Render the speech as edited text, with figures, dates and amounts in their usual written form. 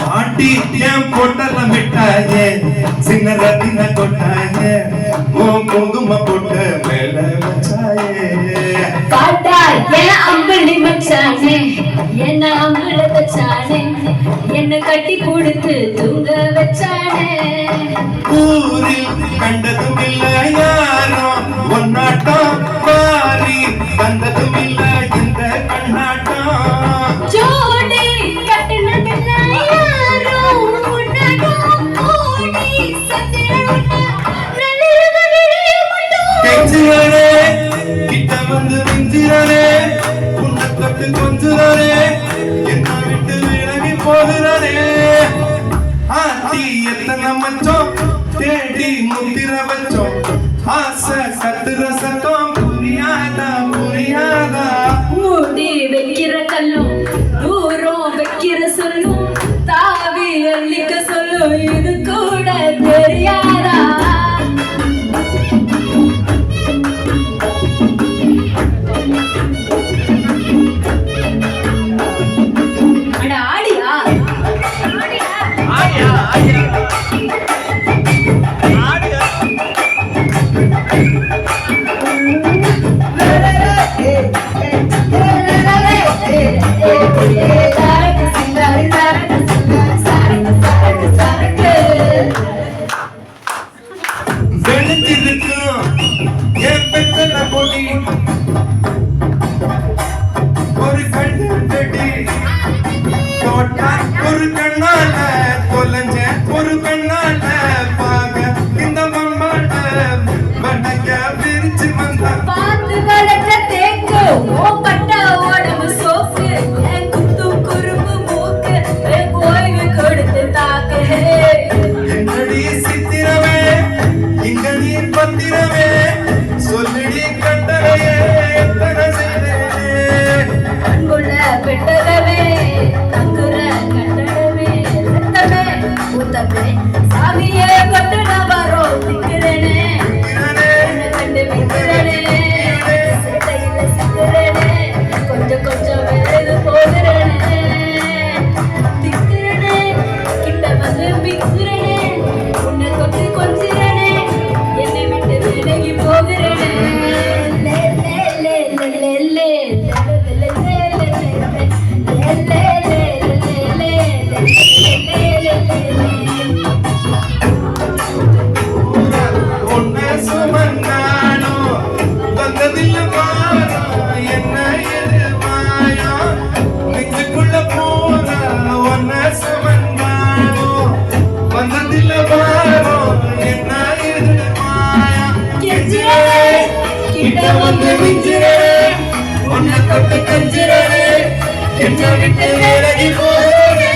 பாட்டி ஏன் பொட்டல மிட்டாயே சின்ன ரத்தின கொட்டாயே ஓ குங்கும பொட்டு மேல வச்சாயே காட்டா ஏன் அம்பளி மச்சானே என்ன அம்பள வச்சானே என்ன கட்டி கொடுத்து தூங்க வச்சானே ஊரில் கண்டதும் இல்ல யாரும் ஒன்னாட்டம் பாரி வந்ததும் இல்ல இந்த கண்ணாட்டம் ஜோடி கட்டணமில்ல யாரும் உன்னடம் ஓடி சத்திரவுன்னா நல்லிருகவிலே மட்டும் கெஞ்சிரனே கிட்ட வந்து மிஞ்சிரனே உன்னை தொட்டு கொஞ்சுரனே என்ன விட்டு விலகி போகிறனே ஆத்தி எத்தனை மச்சம் தேடி முத்திர வச்சோம் ஆசை கத்துற சத்தம் புரியாதா புரியாதா மூடி வைக்கிற கல்லும் தூரம் வைக்கிற சொல்லும் தாவி அள்ளிக்க சொல்லும் இது கூட தெரியாதா அட ஆடியா வெளுத்திருக்கும் என் பெத்தன பொடி ஒரு கண்ணு கட்டி தோட்டா ஒரு கண்ணால தொலைஞ்ச ஒரு கண்ணால பாக இந்த மம்மாட்ட வடக்க விரிச்சு வந்தா பார்த்து வளர்த்த தேக்கு ஓ பட்டா உடம்பு சோக்கு என் குத்தும் குறும்பு மூக்கு என் ஓய்வு கொடுத்து தாக்கு என்னடி சித்திரமே இங்க நீ பத்திரமே சொல்லிடி கட்டளையே எத்தனை செய்தே அன்புள்ள பெட்டகமே தங்குற கட்டடமே ரத்தமே ஊத்தமே சாமியே கொட்டுன வரோம் திக்கிறனே கண்டு விக்கிறனே சேட்டையில சிக்கிறனே கொஞ்சம் கொஞ்சம் வேறு போகிறனே திக்கிறனே கிட்ட வந்து விக்கிறனே உன்னை கொண்டு கொஞ்சிறனே என்னை விட்டு விலகி போகிறனே உன்னை சுமந்தானோ வந்ததில்ல மாறா என்ன எதிர்மாயோ நெஞ்சுக்குள்ள போற உன்னை சுமந்தானோ வந்ததில்ல மாறோ என்ன எதிர்மாயா கெஞ்சிரே கிட்ட வந்து மிஞ்சிரே உன்னை தொட்டு கெஞ்சிரே என்ன விட்டு விலகி போறே